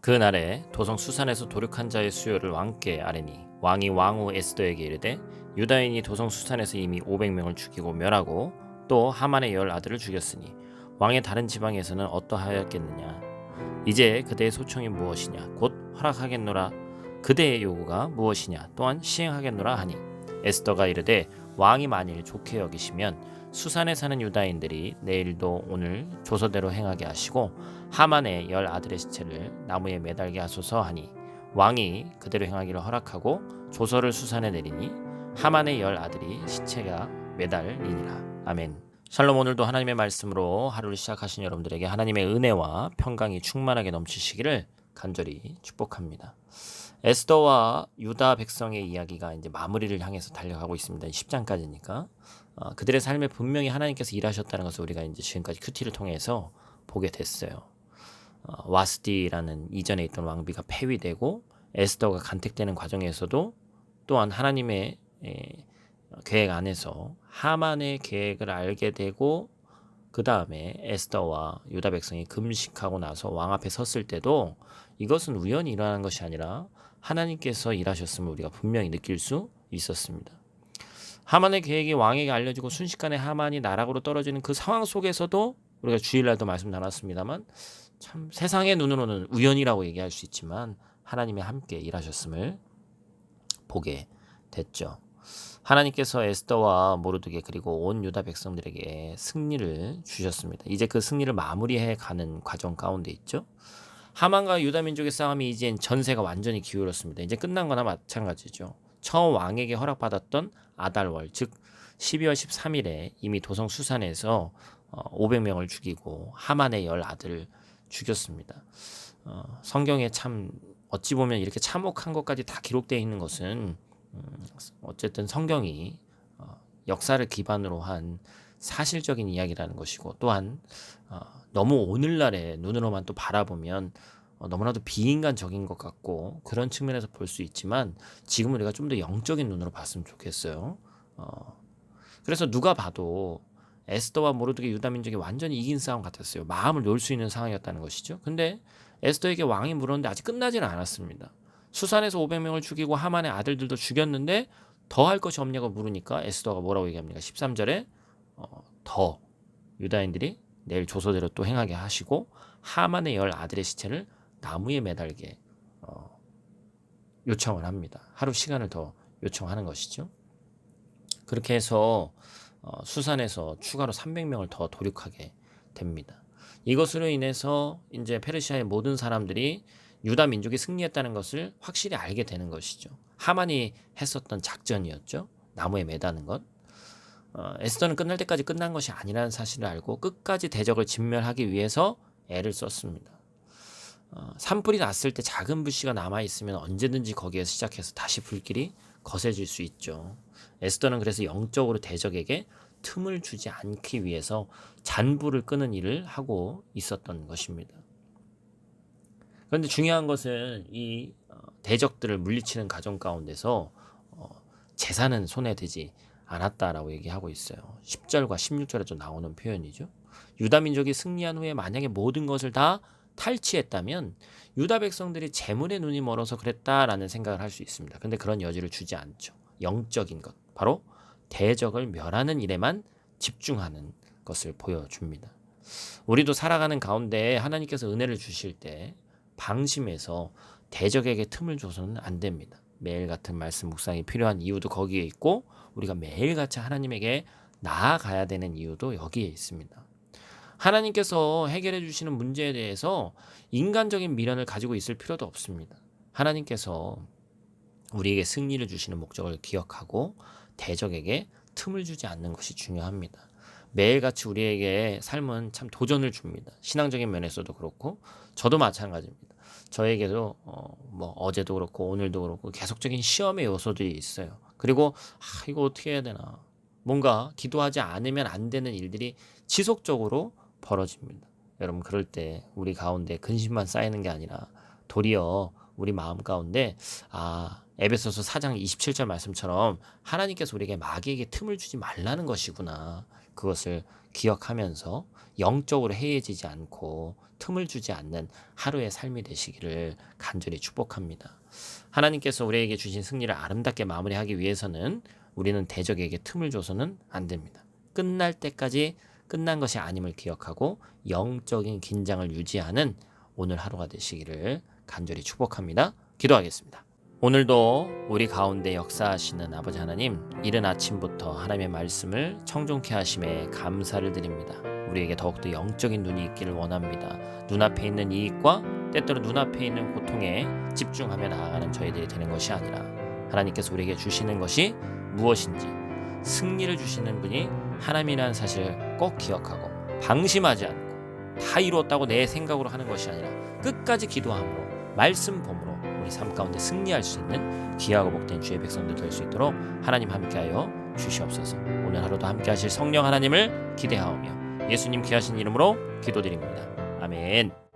그날에 도성 수산에서 도륙한 자의 수요를 왕께 아뢰니 왕이 왕후 에스더에게 이르되 유다인이 도성 수산에서 이미 500명을 죽이고 멸하고 또 하만의 10 아들을 죽였으니 왕의 다른 지방에서는 어떠하였겠느냐. 이제 그대의 소청이 무엇이냐. 곧 허락하겠노라. 그대의 요구가 무엇이냐. 또한 시행하겠노라 하니 에스더가 이르되 왕이 만일 좋게 여기시면 수산에 사는 유다인들이 내일도 오늘 조서대로 행하게 하시고 하만의 10 아들의 시체를 나무에 매달게 하소서 하니 왕이 그대로 행하기를 허락하고 조서를 수산에 내리니 하만의 10 아들이 시체가 매달리니라. 아멘. 샬롬. 오늘도 하나님의 말씀으로 하루를 시작하신 여러분들에게 하나님의 은혜와 평강이 충만하게 넘치시기를 간절히 축복합니다. 에스더와 유다 백성의 이야기가 이제 마무리를 향해서 달려가고 있습니다. 10장까지니까 그들의 삶에 분명히 하나님께서 일하셨다는 것을 우리가 이제 지금까지 큐티를 통해서 보게 됐어요. 와스디라는 이전에 있던 왕비가 폐위되고 에스더가 간택되는 과정에서도 또한 하나님의 계획 안에서 하만의 계획을 알게 되고 그 다음에 에스더와 유다 백성이 금식하고 나서 왕 앞에 섰을 때도 이것은 우연히 일어난 것이 아니라 하나님께서 일하셨음을 우리가 분명히 느낄 수 있었습니다. 하만의 계획이 왕에게 알려지고 순식간에 하만이 나락으로 떨어지는 그 상황 속에서도 우리가 주일날도 말씀 나눴습니다만 참 세상의 눈으로는 우연이라고 얘기할 수 있지만 하나님이 함께 일하셨음을 보게 됐죠. 하나님께서 에스더와 모르드게 그리고 온 유다 백성들에게 승리를 주셨습니다. 이제 그 승리를 마무리해 가는 과정 가운데 있죠. 하만과 유다 민족의 싸움이 이제 전세가 완전히 기울었습니다. 이제 끝난 거나 마찬가지죠. 처음 왕에게 허락받았던 아달월 즉 12월 13일에 이미 도성 수산에서 500명을 죽이고 하만의 10 아들을 죽였습니다. 성경에 참 어찌 보면 이렇게 참혹한 것까지 다 기록되어 있는 것은 어쨌든 성경이 역사를 기반으로 한 사실적인 이야기라는 것이고 또한 너무 오늘날의 눈으로만 또 바라보면 너무나도 비인간적인 것 같고 그런 측면에서 볼 수 있지만 지금 우리가 좀 더 영적인 눈으로 봤으면 좋겠어요. 그래서 누가 봐도 에스더와 모르드게 유다 민족이 완전히 이긴 싸움 같았어요. 마음을 놓을 수 있는 상황이었다는 것이죠. 근데 에스더에게 왕이 물었는데 아직 끝나지는 않았습니다. 수산에서 500명을 죽이고 하만의 아들들도 죽였는데 더 할 것이 없냐고 물으니까 에스더가 뭐라고 얘기합니까? 13절에 더 유다인들이 내일 조서대로 또 행하게 하시고 하만의 10 아들의 시체를 나무에 매달게 요청을 합니다. 하루 시간을 더 요청하는 것이죠. 그렇게 해서 수산에서 추가로 300명을 더 도륙하게 됩니다. 이것으로 인해서 이제 페르시아의 모든 사람들이 유다 민족이 승리했다는 것을 확실히 알게 되는 것이죠. 하만이 했었던 작전이었죠. 나무에 매다는 것. 에스더는 끝날 때까지 끝난 것이 아니라는 사실을 알고 끝까지 대적을 진멸하기 위해서 애를 썼습니다. 산불이 났을 때 작은 불씨가 남아있으면 언제든지 거기에서 시작해서 다시 불길이 거세질 수 있죠. 에스더는 그래서 영적으로 대적에게 틈을 주지 않기 위해서 잔불을 끄는 일을 하고 있었던 것입니다. 그런데 중요한 것은 이 대적들을 물리치는 과정 가운데서 재산은 손에 들지 않았다라고 얘기하고 있어요. 10절과 16절에도 나오는 표현이죠. 유다 민족이 승리한 후에 만약에 모든 것을 다 탈취했다면 유다 백성들이 재물에 눈이 멀어서 그랬다라는 생각을 할 수 있습니다. 근데 그런 여지를 주지 않죠. 영적인 것, 바로 대적을 멸하는 일에만 집중하는 것을 보여줍니다. 우리도 살아가는 가운데 하나님께서 은혜를 주실 때 방심해서 대적에게 틈을 줘서는 안 됩니다. 매일 같은 말씀 묵상이 필요한 이유도 거기에 있고 우리가 매일같이 하나님에게 나아가야 되는 이유도 여기에 있습니다. 하나님께서 해결해 주시는 문제에 대해서 인간적인 미련을 가지고 있을 필요도 없습니다. 하나님께서 우리에게 승리를 주시는 목적을 기억하고 대적에게 틈을 주지 않는 것이 중요합니다. 매일같이 우리에게 삶은 참 도전을 줍니다. 신앙적인 면에서도 그렇고 저도 마찬가지입니다. 저에게도 어제도 그렇고 오늘도 그렇고 계속적인 시험의 요소들이 있어요. 그리고 이거 어떻게 해야 되나, 뭔가 기도하지 않으면 안 되는 일들이 지속적으로 벌어집니다. 여러분, 그럴 때 우리 가운데 근심만 쌓이는 게 아니라 도리어 우리 마음 가운데 에베소서 4장 27절 말씀처럼 하나님께서 우리에게 마귀에게 틈을 주지 말라는 것이구나. 그것을 기억하면서 영적으로 해이해지지 않고 틈을 주지 않는 하루의 삶이 되시기를 간절히 축복합니다. 하나님께서 우리에게 주신 승리를 아름답게 마무리하기 위해서는 우리는 대적에게 틈을 줘서는 안 됩니다. 끝날 때까지 끝난 것이 아님을 기억하고 영적인 긴장을 유지하는 오늘 하루가 되시기를 간절히 축복합니다. 기도하겠습니다. 오늘도 우리 가운데 역사하시는 아버지 하나님, 이른 아침부터 하나님의 말씀을 청종케 하심에 감사를 드립니다. 우리에게 더욱더 영적인 눈이 있기를 원합니다. 눈앞에 있는 이익과 때때로 눈앞에 있는 고통에 집중하며 나아가는 저희들이 되는 것이 아니라 하나님께서 우리에게 주시는 것이 무엇인지 승리를 주시는 분이 하나님이라는 사실을 꼭 기억하고 방심하지 않고 다 이루었다고 내 생각으로 하는 것이 아니라 끝까지 기도함으로 말씀 봄으로 우리 삶 가운데 승리할 수 있는 귀하고 복된 주의 백성들 될 수 있도록 하나님 함께하여 주시옵소서. 오늘 하루도 함께하실 성령 하나님을 기대하오며 예수님 귀하신 이름으로 기도드립니다. 아멘.